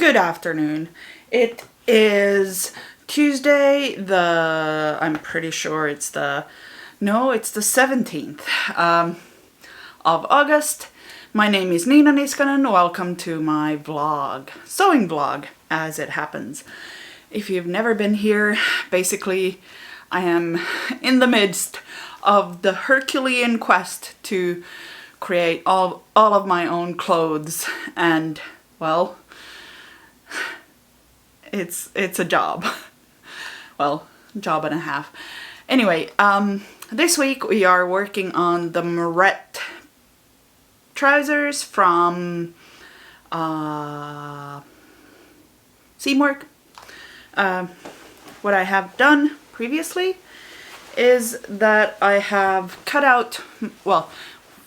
Good afternoon. It is Tuesday, I'm pretty sure it's the 17th of August. My name is Niskanen. Welcome to my vlog, sewing vlog, as it happens. If you've never been here, basically I am in the midst of the Herculean quest to create all of my own clothes, and well, it's a job. Well, job and a half. Anyway, this week we are working on the Marett trousers from Seamwork. What I have done previously is that I have cut out, well,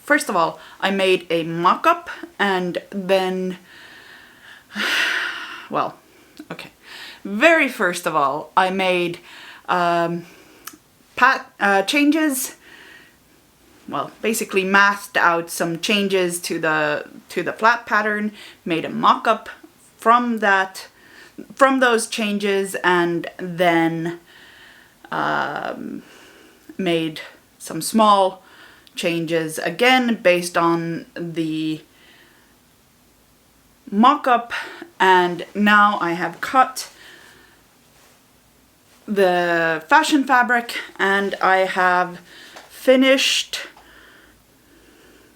first of all, I made a mock-up, and then, well, okay. Very first of all, I made changes, well, basically mathed out some changes to the flat pattern, made a mock-up from those changes, and then made some small changes again based on the mock-up, and now I have cut the fashion fabric and I have finished,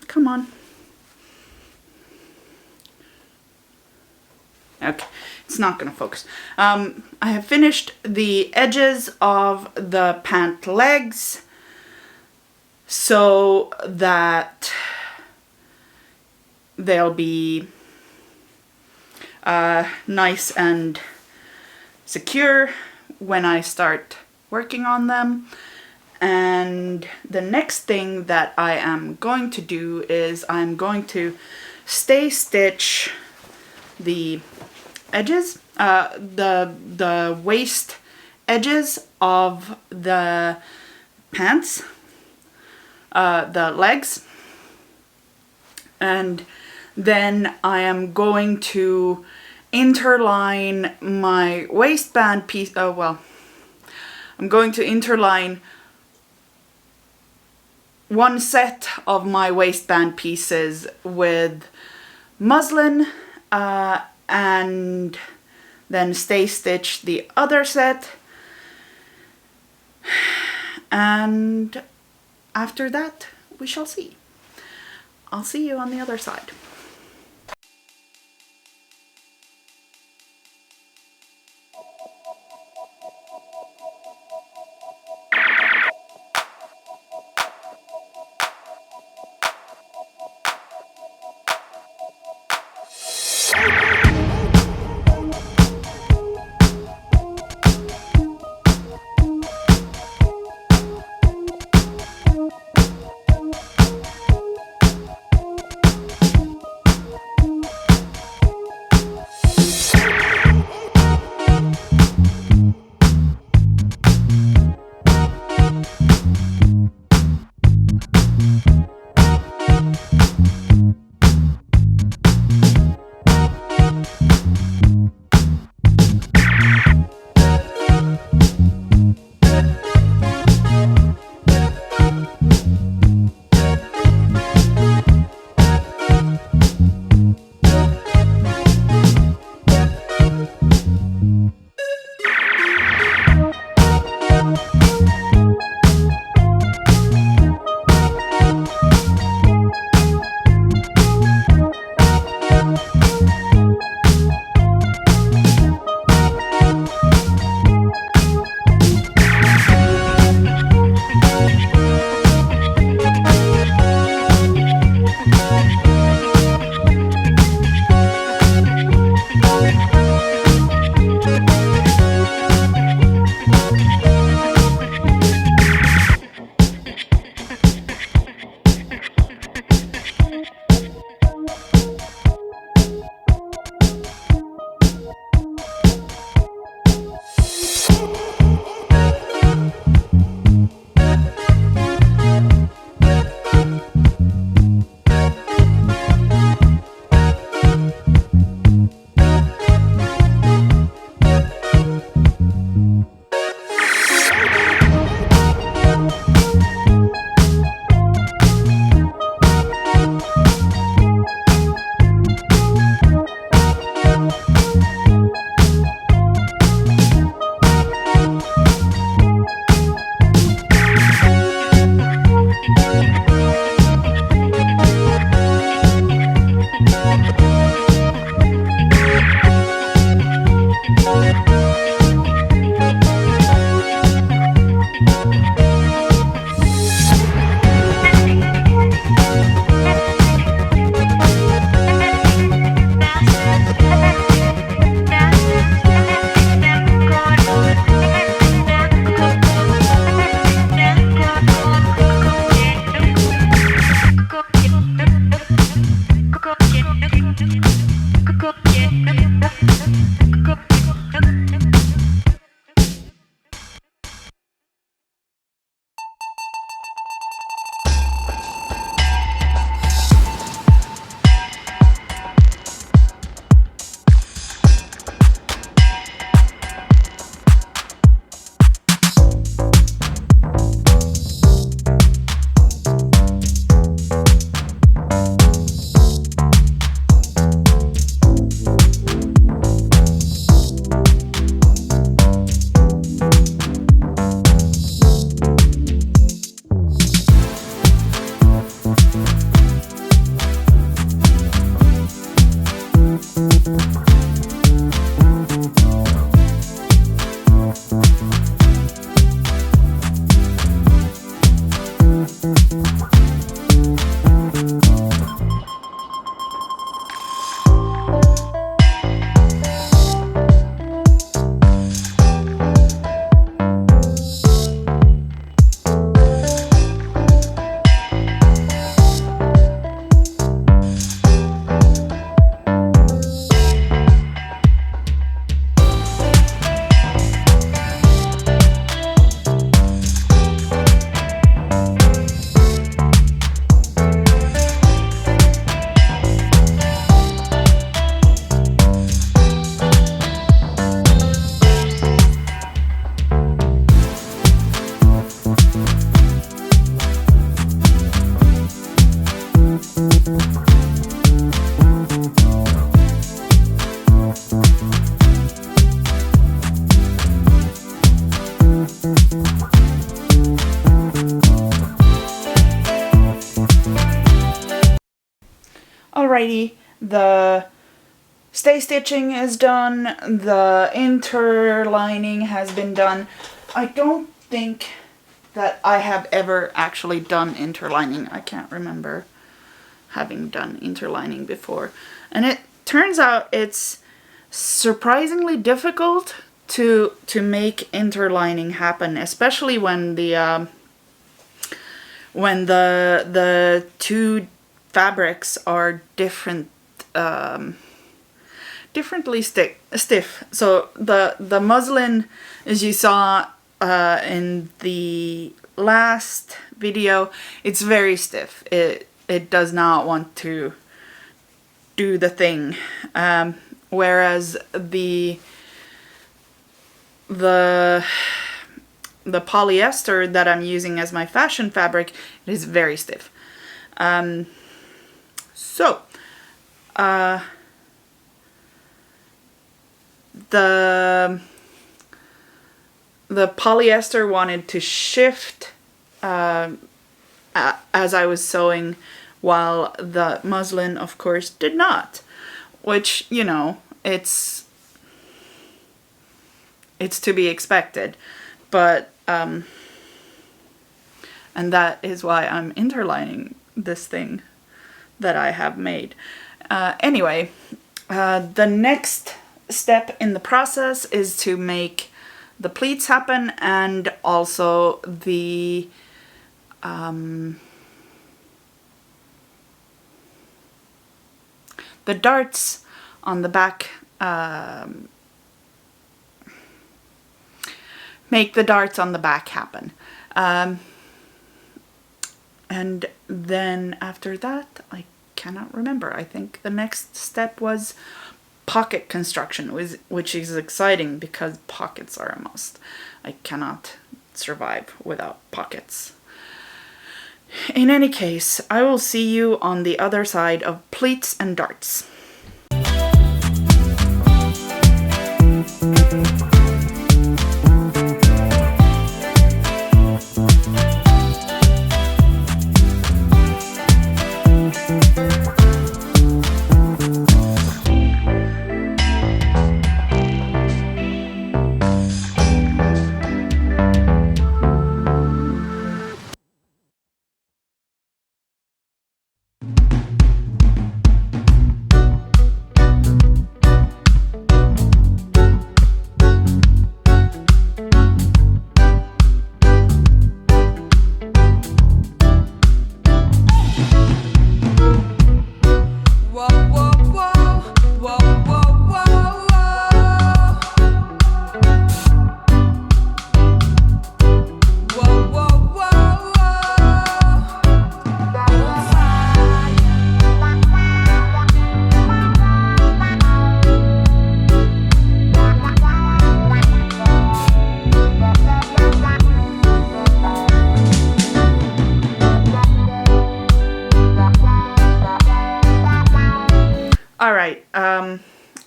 come on, okay, it's not gonna focus. I have finished the edges of the pant legs so that they'll be nice and secure when I start working on them. And the next thing that I am going to do is I'm going to stay stitch the edges, the waist edges of the pants, the legs, and then I am going to interline my waistband piece. I'm going to interline one set of my waistband pieces with muslin, and then stay stitch the other set, and after that we shall see. I'll see you on the other side. Alrighty, the stay stitching is done, the interlining has been done. I don't think that I have ever actually done interlining. I can't remember having done interlining before. And it turns out it's surprisingly difficult to make interlining happen, especially when the two fabrics are differently stiff. So the muslin, as you saw in the last video, it's very stiff. It does not want to do the thing, whereas the polyester that I'm using as my fashion fabric, it is very stiff. So the polyester wanted to shift as I was sewing, while the muslin, of course, did not. Which, you know, it's to be expected. But and that is why I'm interlining this thing that I have made. Anyway, the next step in the process is to make the pleats happen, and also the darts on the back. Make the darts on the back happen. And then after that, I cannot remember. I think the next step was pocket construction, which is exciting because pockets are a must. I cannot survive without pockets. In any case, I will see you on the other side of pleats and darts.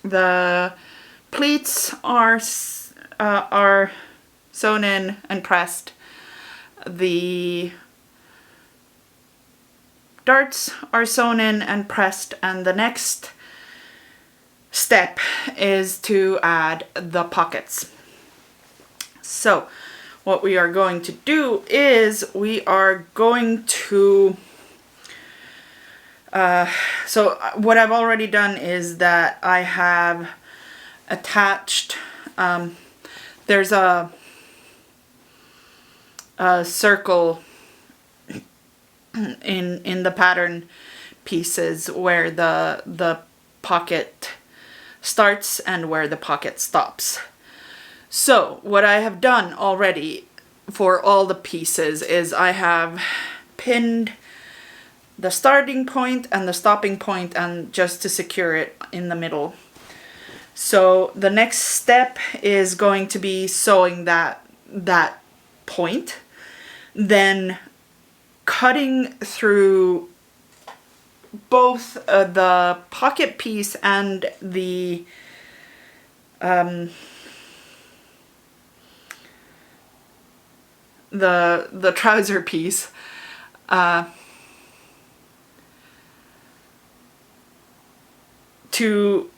the pleats are sewn in and pressed. The darts are sewn in and pressed, and the next step is to add the pockets. So what we are going to do is we are going to so what I've already done is that I have attached there's a circle in the pattern pieces where the pocket starts and where the pocket stops. So what I have done already for all the pieces is I have pinned the starting point and the stopping point, and just to secure it in the middle. So the next step is going to be sewing that point, then cutting through both the pocket piece and the trouser piece to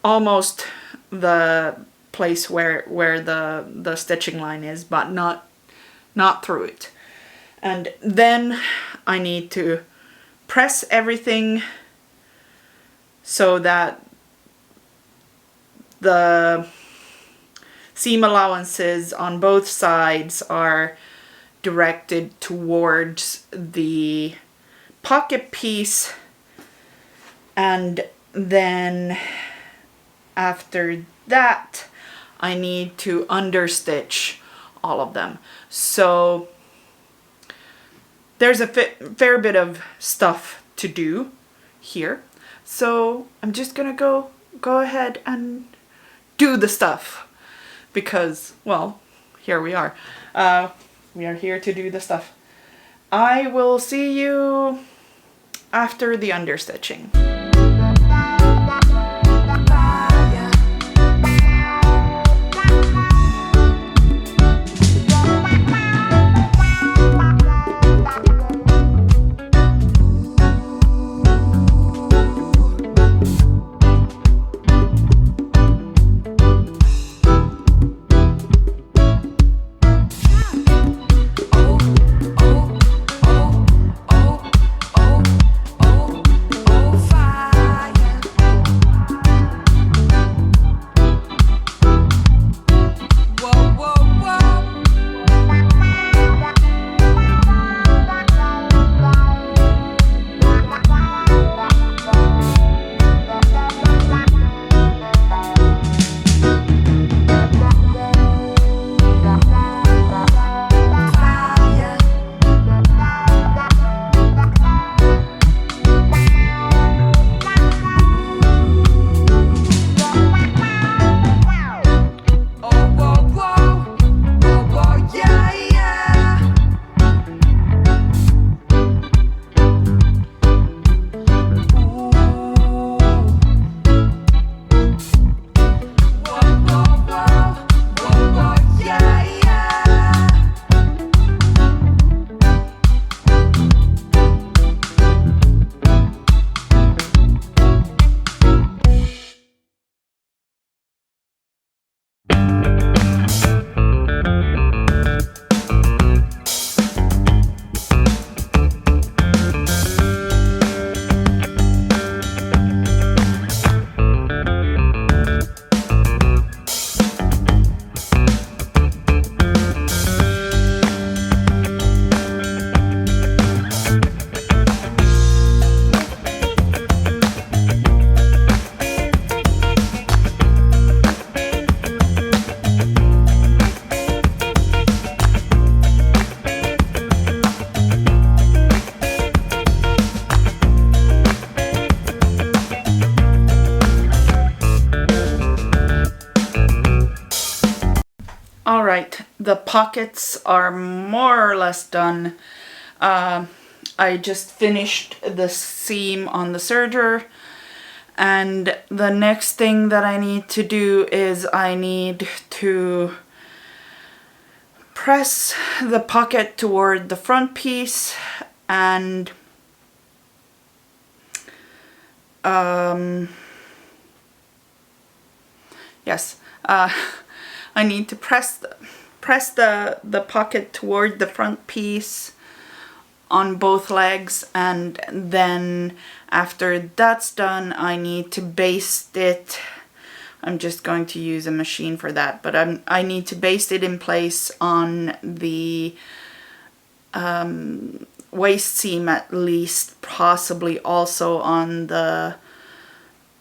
almost the place where the stitching line is, but not through it. And then I need to press everything so that the seam allowances on both sides are directed towards the pocket piece, and then after that I need to understitch all of them. So there's a fair bit of stuff to do here, so I'm just gonna go ahead and do the stuff, because, well, here we are. We are here to do the stuff. I will see you after the understitching. Alright, the pockets are more or less done. I just finished the seam on the serger, And the next thing that I need to do is I need to press the pocket toward the front piece, and yes, I need to press the pocket toward the front piece on both legs, and then after that's done I need to baste it. I'm just going to use a machine for that, but I need to baste it in place on the waist seam at least, possibly also on the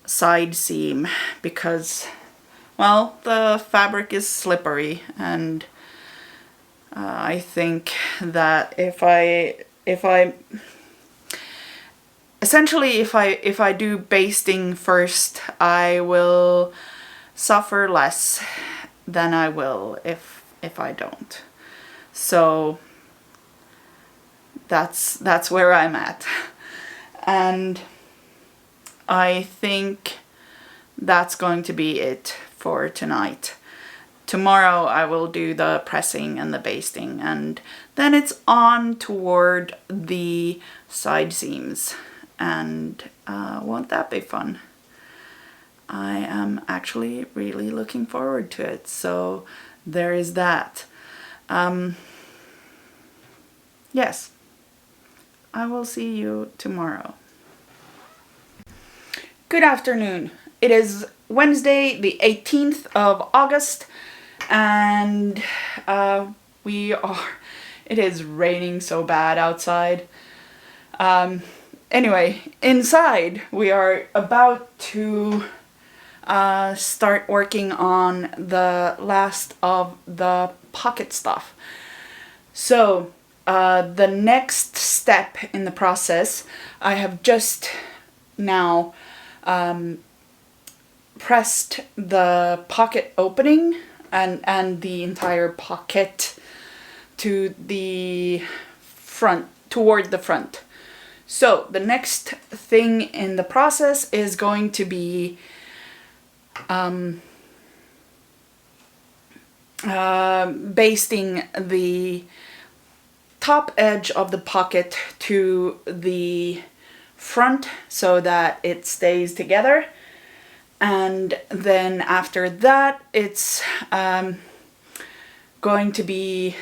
side seam, because, well, the fabric is slippery, and I think that if I do basting first, I will suffer less than I will if I don't. So that's where I'm at, and I think that's going to be it for tonight. Tomorrow I will do the pressing and the basting, and then it's on toward the side seams, and won't that be fun? I am actually really looking forward to it, so there is that. Yes, I will see you tomorrow. Good afternoon. It is Wednesday, the 18th of August, and it is raining so bad outside. Anyway, inside we are about to start working on the last of the pocket stuff. So the next step in the process, I have just now pressed the pocket opening and the entire pocket to the front, toward the front. So the next thing in the process is going to be basting the top edge of the pocket to the front so that it stays together, and then after that it's going to be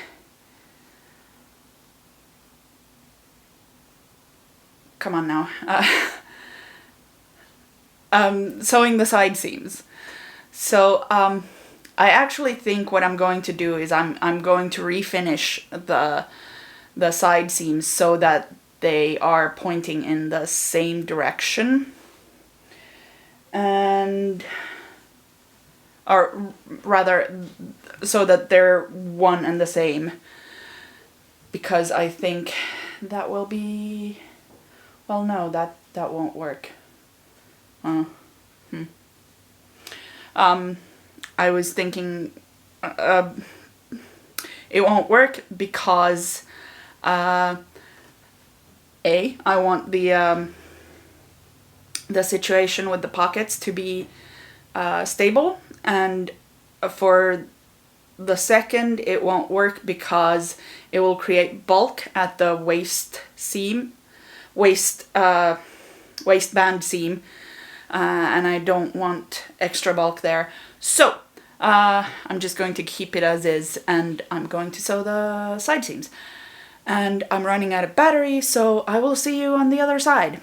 come on now sewing the side seams. So I actually think what I'm going to do is I'm going to refinish the side seams so that they are pointing in the same direction, and or rather so that they're one and the same, because I think that will be, well, no, that won't work. I was thinking it won't work because I want the situation with the pockets to be stable, and for the second it won't work because it will create bulk at the waistband seam, and I don't want extra bulk there. So I'm just going to keep it as is, and I'm going to sew the side seams. And I'm running out of battery, so I will see you on the other side.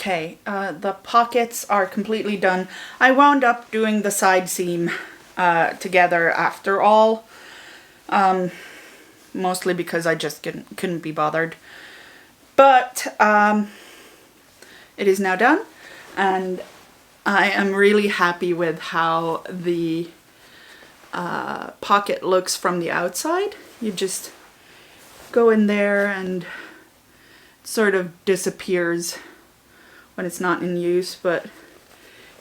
Okay, the pockets are completely done. I wound up doing the side seam together after all, mostly because I just couldn't be bothered. But it is now done, and I am really happy with how the pocket looks from the outside. You just go in there and it sort of disappears when it's not in use, but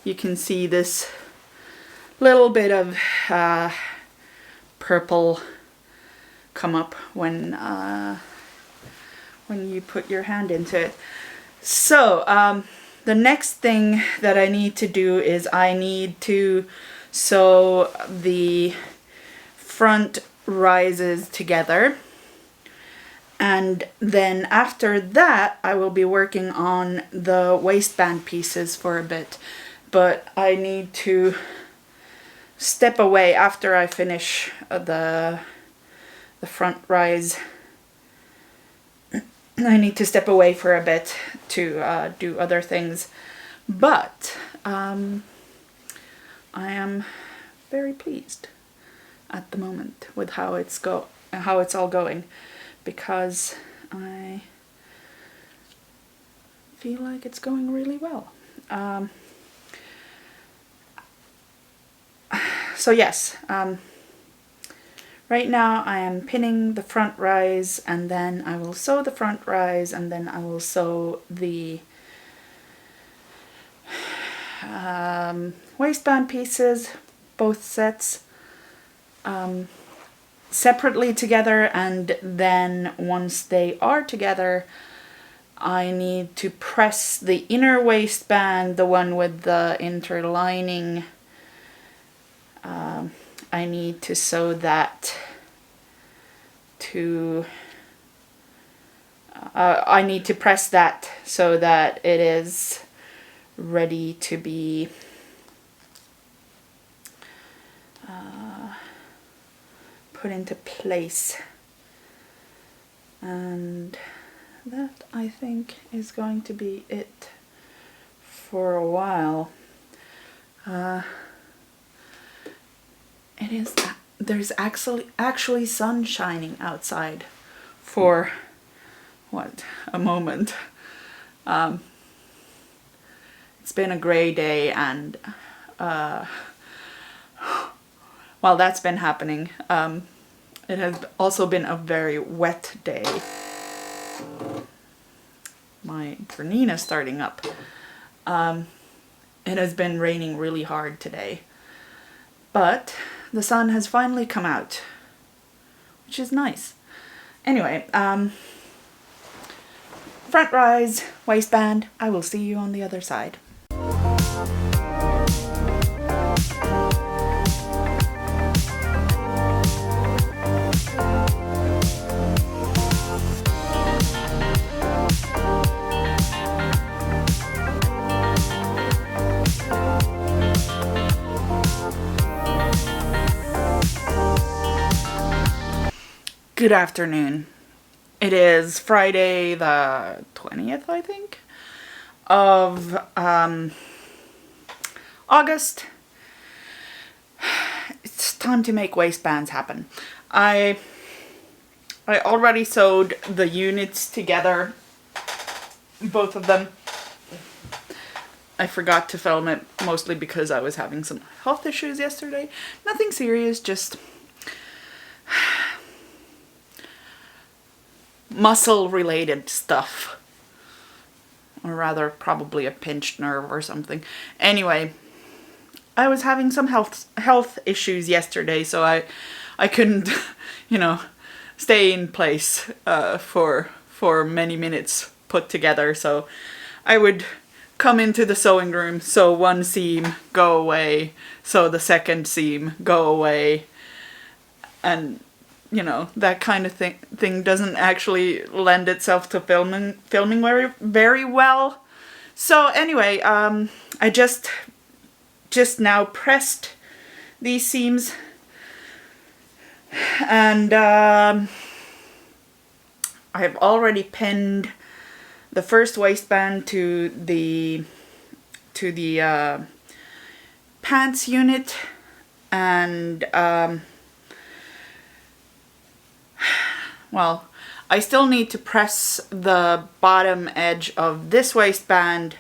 you can see this little bit of purple come up when you put your hand into it. So the next thing that I need to do is I need to sew the front rises together, and then after that I will be working on the waistband pieces for a bit. But I need to step away after I finish the front rise. I need to step away for a bit to do other things, but I am very pleased at the moment with how it's all going, because I feel like it's going really well. So yes, right now I am pinning the front rise, and then I will sew the front rise, and then I will sew the waistband pieces, both sets, separately together, and then once they are together I need to press the inner waistband, the one with the interlining. I need to sew that to I need to press that so that it is ready to be put into place, and that I think is going to be it for a while. There's actually sun shining outside for a moment. It's been a gray day, and while that's been happening, it has also been a very wet day. My Bernina's starting up. It has been raining really hard today, but the sun has finally come out, which is nice. Anyway, front rise, waistband, I will see you on the other side. Good afternoon. It is Friday the 20th, I think, of August. It's time to make waistbands happen. I already sewed the units together, both of them. I forgot to film it, mostly because I was having some health issues yesterday. Nothing serious, just muscle-related stuff. Or rather, probably a pinched nerve or something. Anyway, I was having some health issues yesterday, so I couldn't, stay in place for many minutes put together. So I would come into the sewing room, sew one seam, go away, sew the second seam, go away, and that kind of thing doesn't actually lend itself to filming very, very well. So anyway, I just now pressed these seams, and I have already pinned the first waistband to the pants unit, and well, I still need to press the bottom edge of this waistband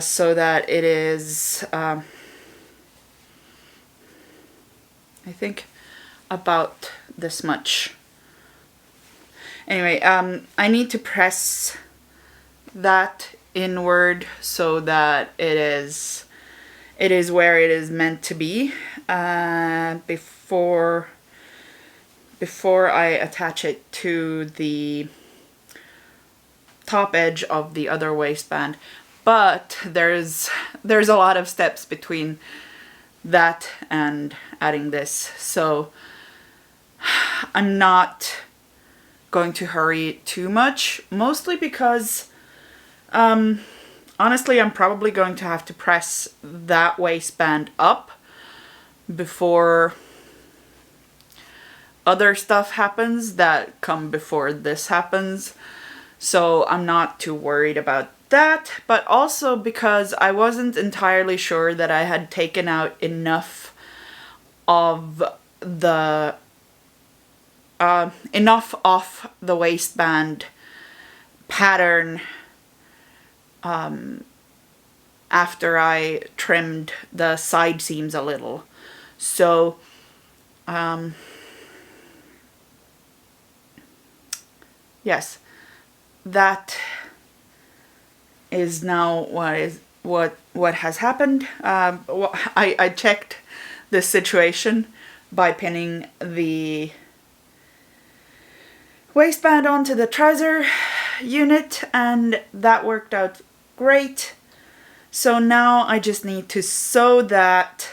so that it is, I think, about this much. Anyway, I need to press that inward so that it is where it is meant to be before I attach it to the top edge of the other waistband. But there's a lot of steps between that and adding this, so I'm not going to hurry too much, mostly because honestly, I'm probably going to have to press that waistband up before other stuff happens that come before this happens. So I'm not too worried about that, but also because I wasn't entirely sure that I had taken out enough of the enough off the waistband pattern after I trimmed the side seams a little. So yes, that is now what has happened. I checked this situation by pinning the waistband onto the trouser unit, and that worked out great. So now I just need to sew that,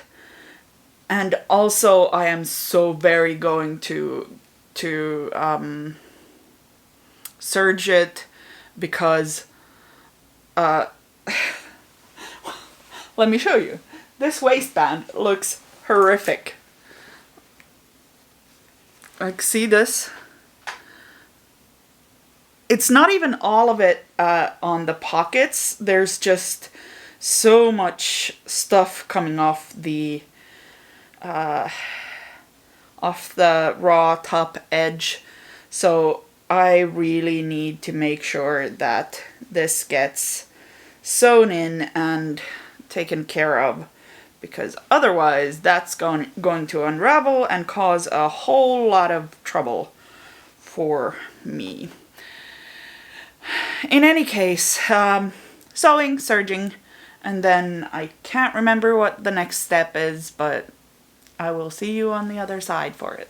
and also I am so very going to serge it, because let me show you. This waistband looks horrific. Like, see this? It's not even all of it on the pockets. There's just so much stuff coming off the raw top edge. So I really need to make sure that this gets sewn in and taken care of, because otherwise that's going to unravel and cause a whole lot of trouble for me. In any case, sewing, serging, and then I can't remember what the next step is, but I will see you on the other side for it.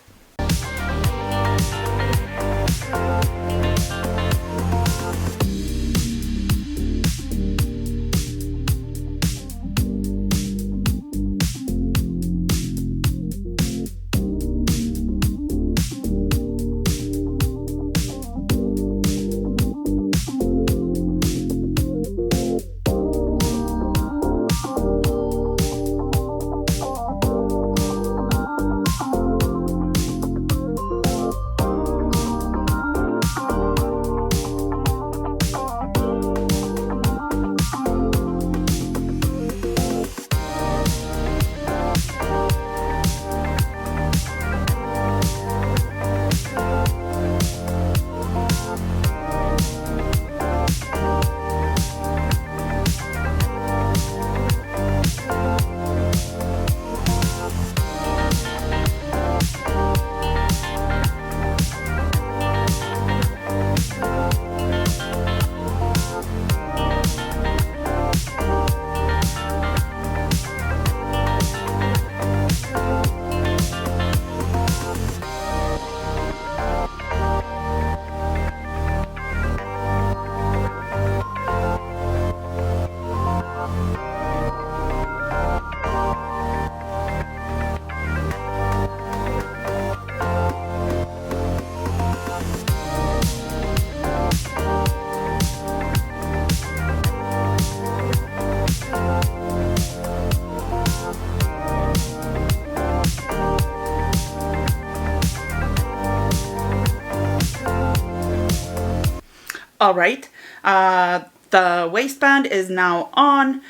All right, The waistband is now on.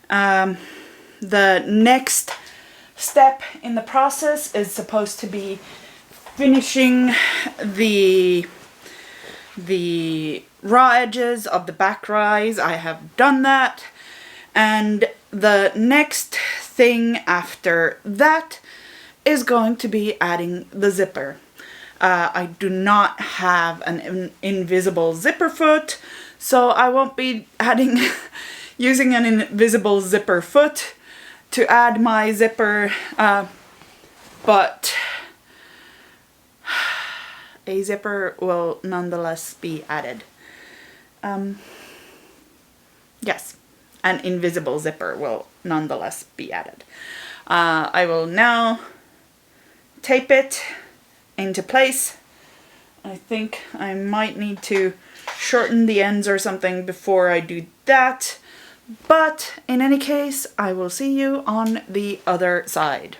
The next step in the process is supposed to be finishing the raw edges of the back rise. I have done that. And the next thing after that is going to be adding the zipper. I do not have an invisible zipper foot, so I won't be adding using an invisible zipper foot to add my zipper, but a zipper will nonetheless be added. Yes, an invisible zipper will nonetheless be added. I will now tape it into place. I think I might need to shorten the ends or something before I do that. But in any case, I will see you on the other side.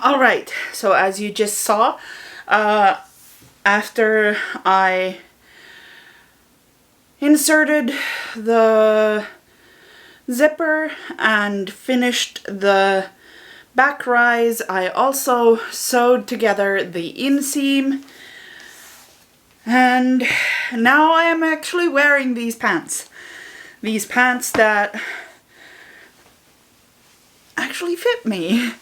Alright, so as you just saw, after I inserted the zipper and finished the back rise, I also sewed together the inseam, and now I am actually wearing these pants. These pants that actually fit me.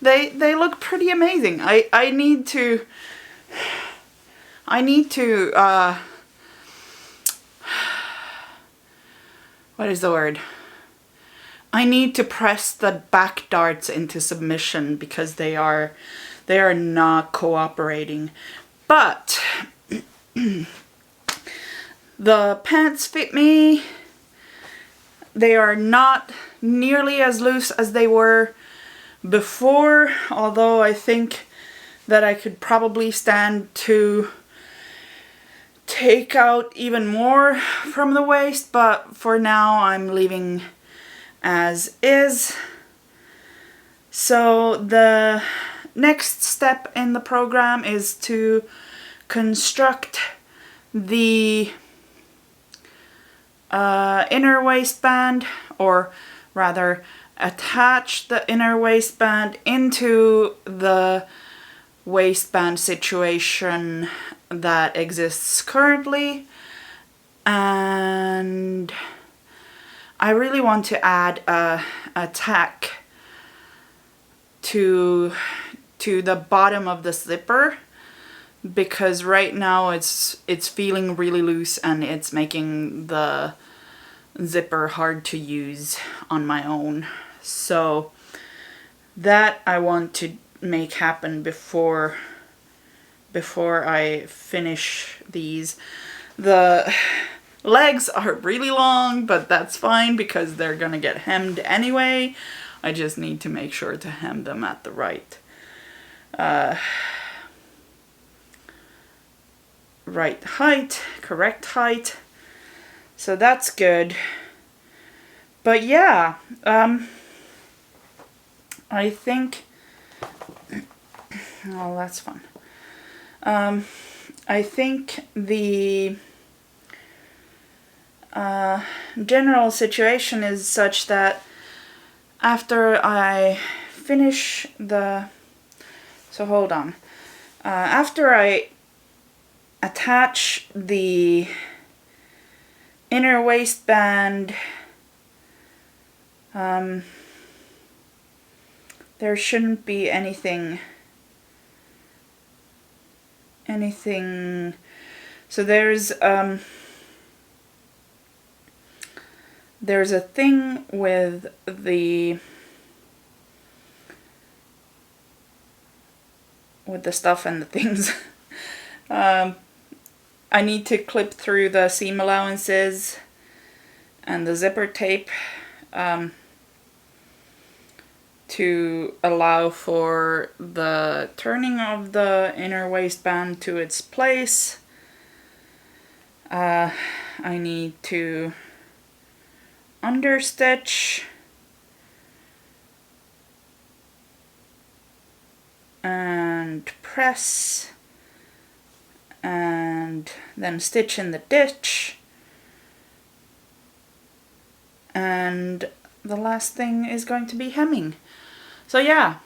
They look pretty amazing. I need to what is the word? I need to press the back darts into submission because they are not cooperating. But the pants fit me. They are not nearly as loose as they were before, although I think that I could probably stand to take out even more from the waist, but for now I'm leaving as is. So the next step in the program is to construct the inner waistband, or rather attach the inner waistband into the waistband situation that exists currently. And I really want to add a tack to the bottom of the zipper, because right now it's feeling really loose and it's making the zipper hard to use on my own. So that I want to make happen before I finish these. The legs are really long, but that's fine because they're gonna get hemmed anyway. I just need to make sure to hem them at the right right height, correct height. So that's good. But yeah, I think, oh, that's fun. I think the general situation is such that after I finish the, so hold on, after I attach the inner waistband, there shouldn't be anything, so there's a thing with the stuff and the things. I need to clip through the seam allowances and the zipper tape to allow for the turning of the inner waistband to its place. I need to understitch and press and then stitch in the ditch, and the last thing is going to be hemming. So yeah,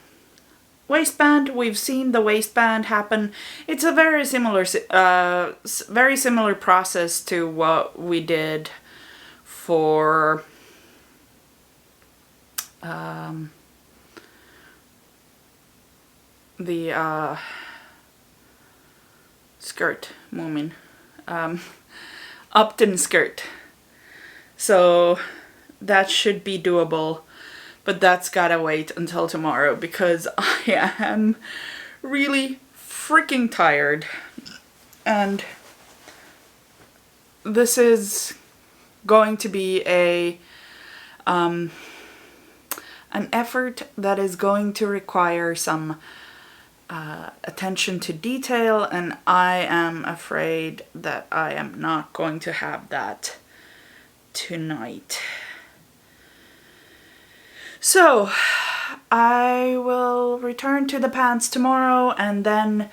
waistband, we've seen the waistband happen. It's a very similar process to what we did for the skirt, Moomin, Upton skirt. So that should be doable, but that's gotta wait until tomorrow because I am really freaking tired, and this is going to be an effort that is going to require some attention to detail, and I am afraid that I am not going to have that tonight. So I will return to the pants tomorrow, and then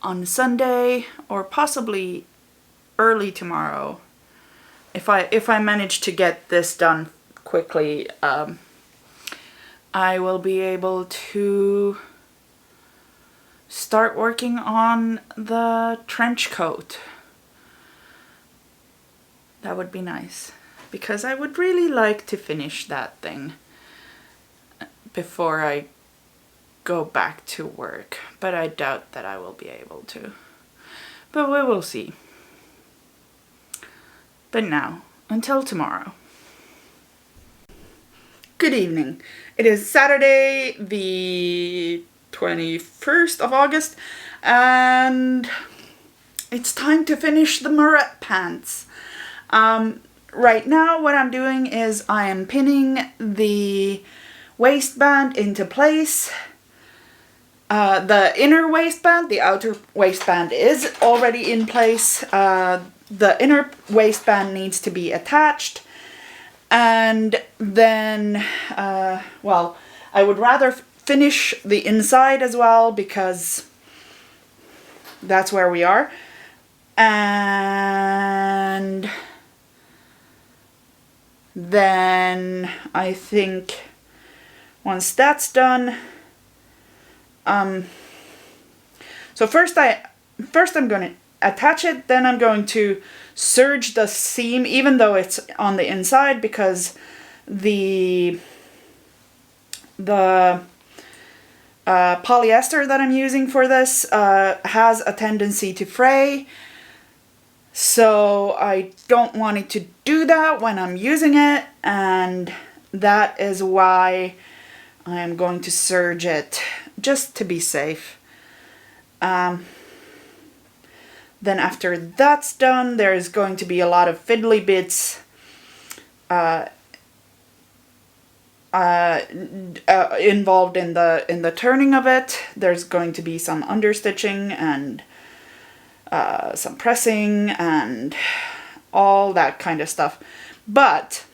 on Sunday, or possibly early tomorrow, if I manage to get this done quickly, I will be able to start working on the trench coat. That would be nice, because I would really like to finish that thing before I go back to work, but I doubt that I will be able to. But we will see. But now, until tomorrow. Good evening. It is Saturday, the 21st of August, and it's time to finish the Marett pants. right now what I'm doing is I am pinning the waistband into place. The inner waistband, the outer waistband is already in place. The inner waistband needs to be attached. And then, well, I would rather finish the inside as well because that's where we are. And then I think once that's done, so first I'm going to attach it, then I'm going to serge the seam even though it's on the inside, because the polyester that I'm using for this has a tendency to fray, so I don't want it to do that when I'm using it, and that is why I am going to serge it, just to be safe. Then after that's done, there's going to be a lot of fiddly bits involved in the turning of it. There's going to be some understitching and some pressing and all that kind of stuff. But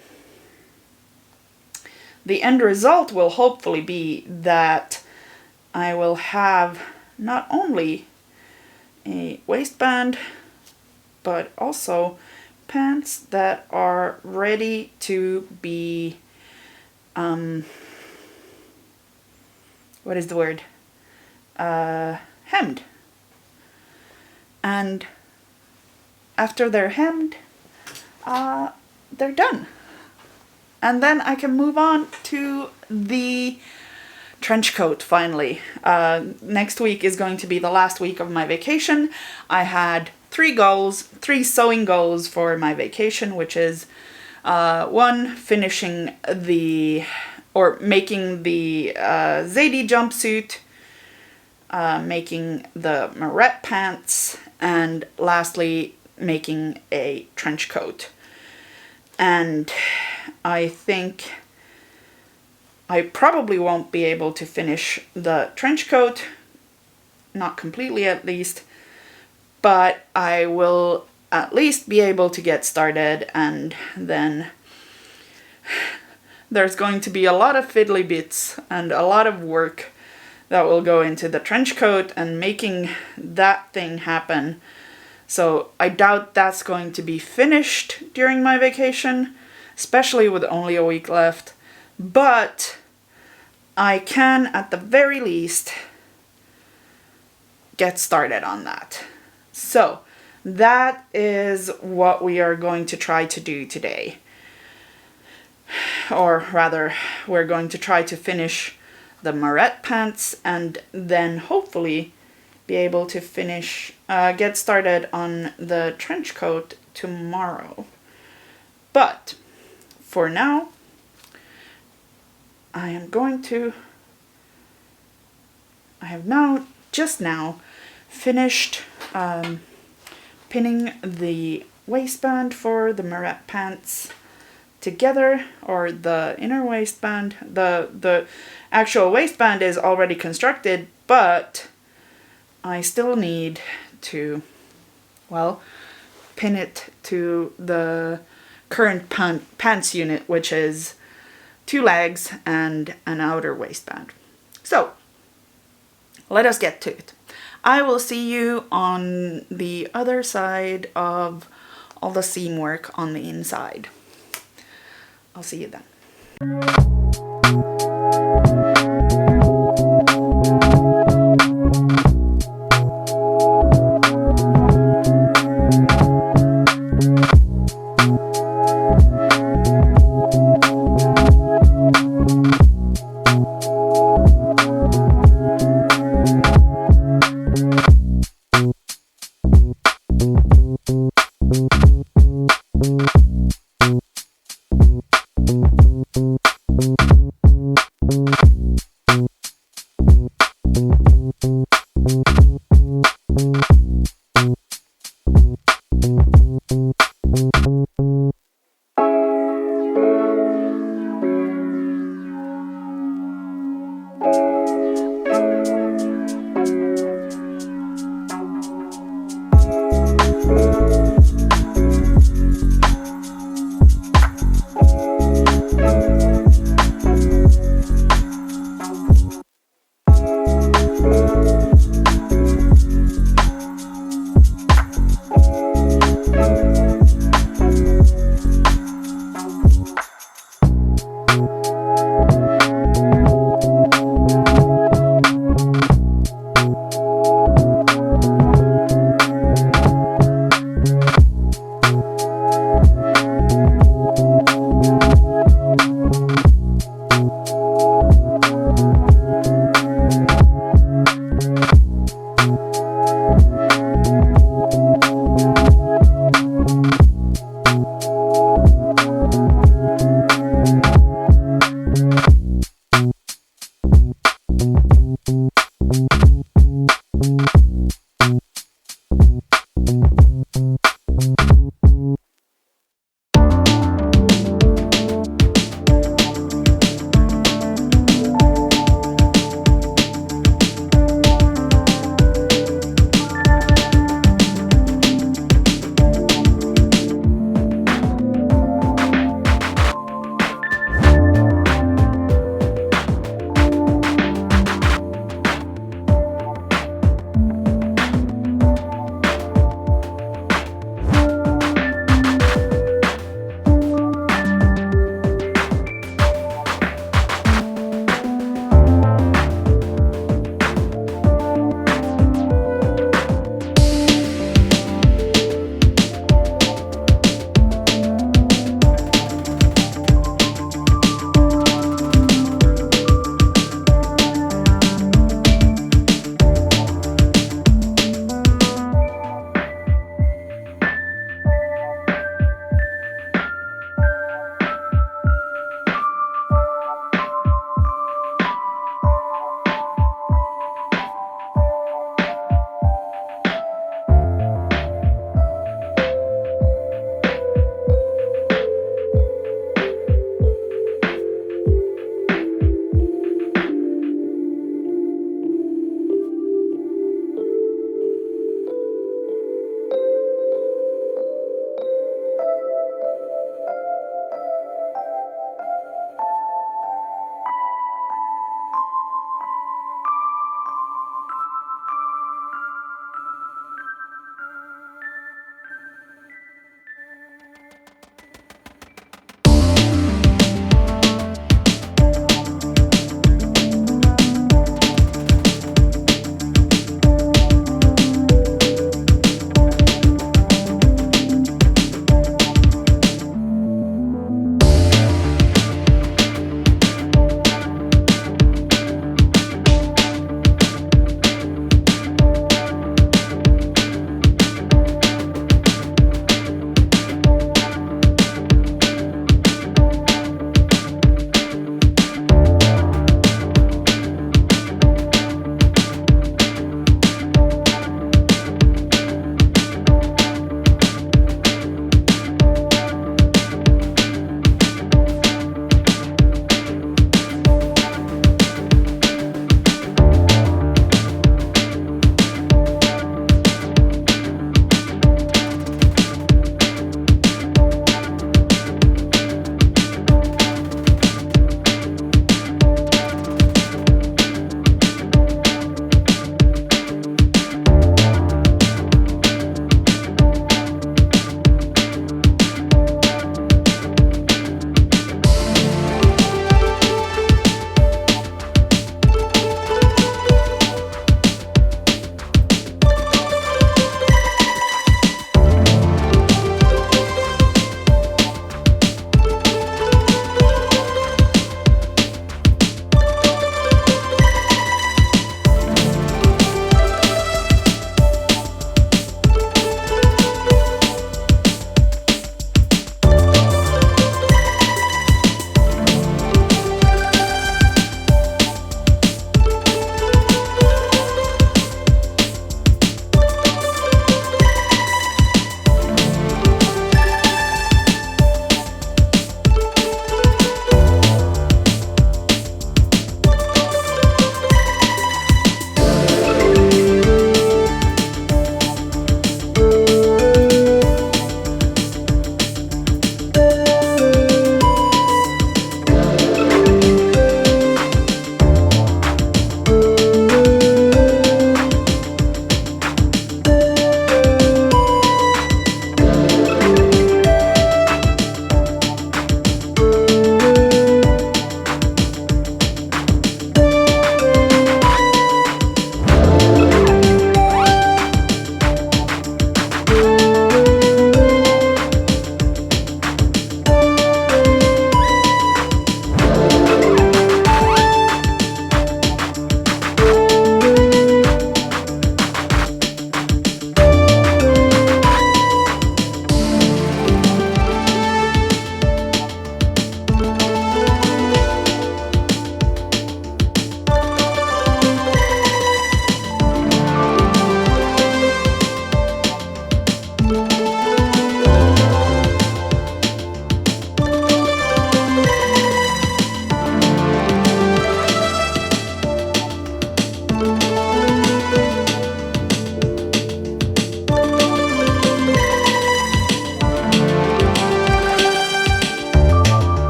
the end result will hopefully be that I will have not only a waistband, but also pants that are ready to be, what is the word? Hemmed. And after they're hemmed, they're done. And then I can move on to the trench coat finally. Next week is going to be the last week of my vacation. I had three sewing goals for my vacation, which is one, finishing making the Zadie jumpsuit, making the Marett pants, and lastly making a trench coat. And I think I probably won't be able to finish the trench coat, not completely at least, but I will at least be able to get started, and then there's going to be a lot of fiddly bits and a lot of work that will go into the trench coat and making that thing happen. So I doubt that's going to be finished during my vacation, especially with only a week left. But I can, at the very least, get started on that. So that is what we are going to try to do today. Or rather, we're going to try to finish the Marett pants and then hopefully be able to get started on the trench coat tomorrow. But for now, I have just now finished pinning the waistband for the Marett pants together, or the inner waistband. The actual waistband is already constructed, but I still need to, well, pin it to the current pants unit, which is 2 legs and an outer waistband. So let us get to it. I will see you on the other side of all the seam work on the inside. I'll see you then.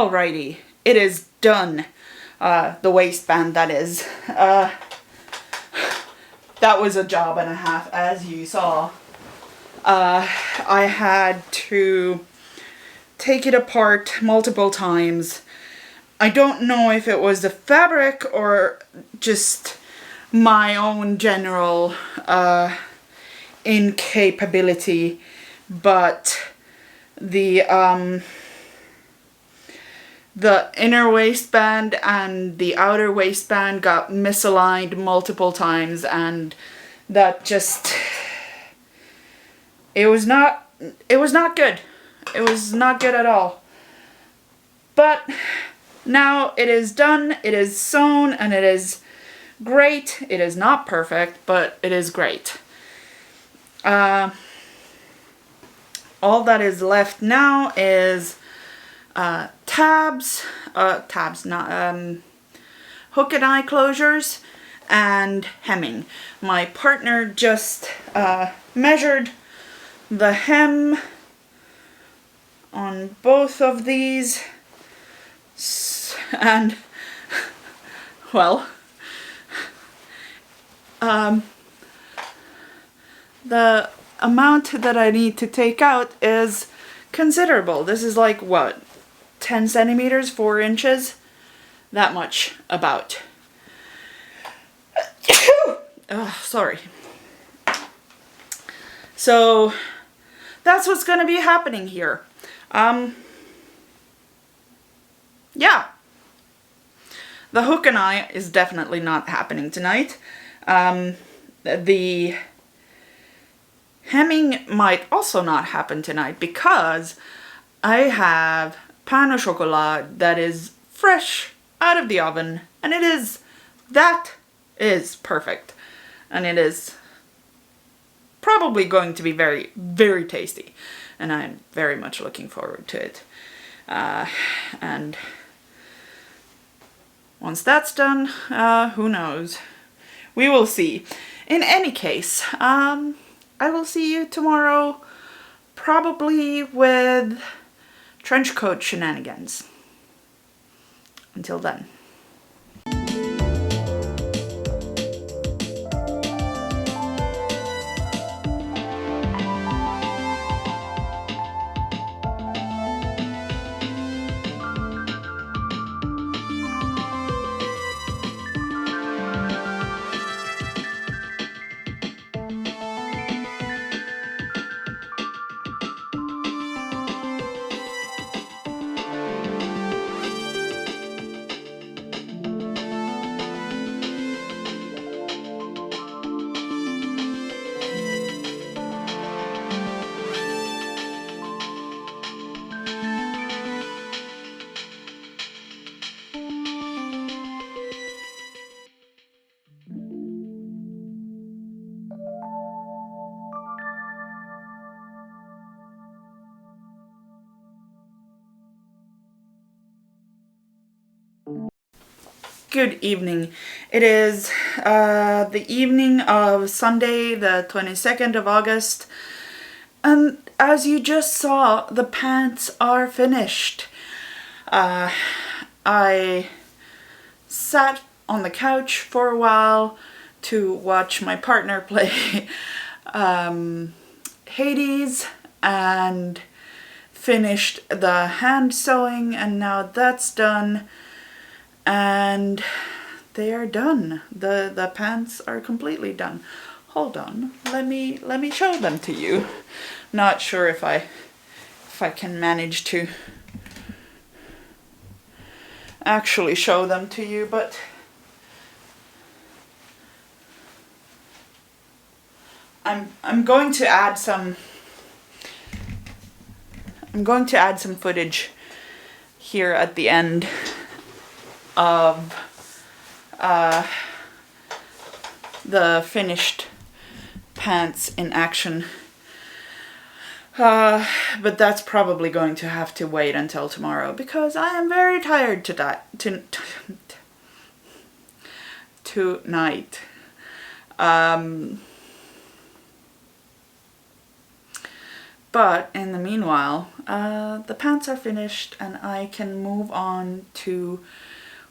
Alrighty, it is done. The waistband, that is. That was a job and a half, as you saw. I had to take it apart multiple times. I don't know if it was the fabric or just my own general incapability, but the inner waistband and the outer waistband got misaligned multiple times, and that just, it was not good. It was not good at all. But now it is done, it is sewn, and it is great. It is not perfect, but it is great. All that is left now is tabs, not hook and eye closures, and hemming. My partner just measured the hem on both of these, and well, the amount that I need to take out is considerable. This is like, what, 10 centimeters, 4 inches? That much, about. Oh, sorry. So, that's what's going to be happening here. Yeah. The hook and eye is definitely not happening tonight. The hemming might also not happen tonight because I have pain au chocolat that is fresh out of the oven, and that is perfect. And it is probably going to be very, very tasty. And I'm very much looking forward to it. And once that's done, who knows? We will see. In any case, I will see you tomorrow, probably with trench coat shenanigans. Until then. Good evening. It is the evening of Sunday, the 22nd of August. And as you just saw, the pants are finished. I sat on the couch for a while to watch my partner play Hades and finished the hand sewing, and now that's done. And they are done. The pants are completely done. Hold on, let me show them to you. Not sure if I can manage to actually show them to you, but I'm going to add some footage here at the end of the finished pants in action. But that's probably going to have to wait until tomorrow because I am very tired tonight. But in the meanwhile, the pants are finished and I can move on to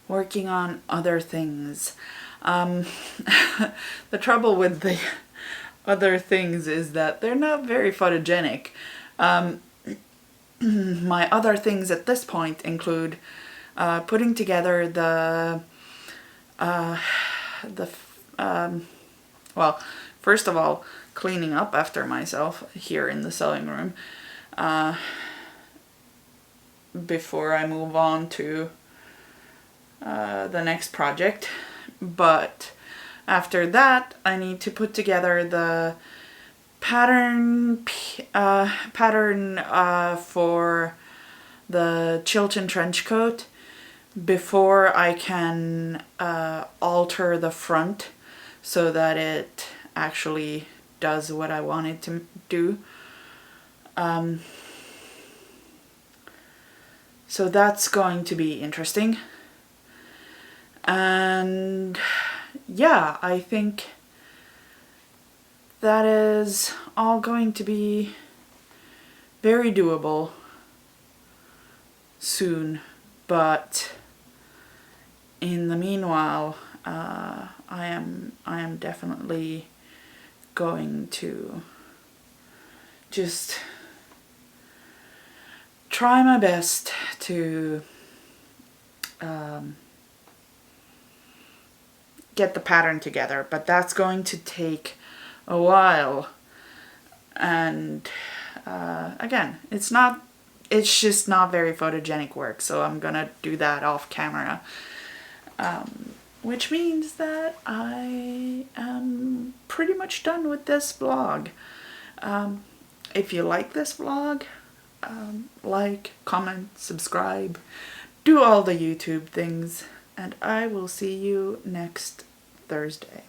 working on other things. The trouble with the other things is that they're not very photogenic. My other things at this point include putting together well, first of all, cleaning up after myself here in the sewing room before I move on to the next project. But after that, I need to put together the pattern for the Chilton trench coat before I can alter the front so that it actually does what I want it to do. So that's going to be interesting. And yeah, I think that is all going to be very doable soon. But in the meanwhile, I am definitely going to just try my best to get the pattern together, but that's going to take a while. And again, it's just not very photogenic work, so I'm gonna do that off camera, which means that I am pretty much done with this vlog. If you like this vlog, like, comment, subscribe, do all the YouTube things, and I will see you next Thursday.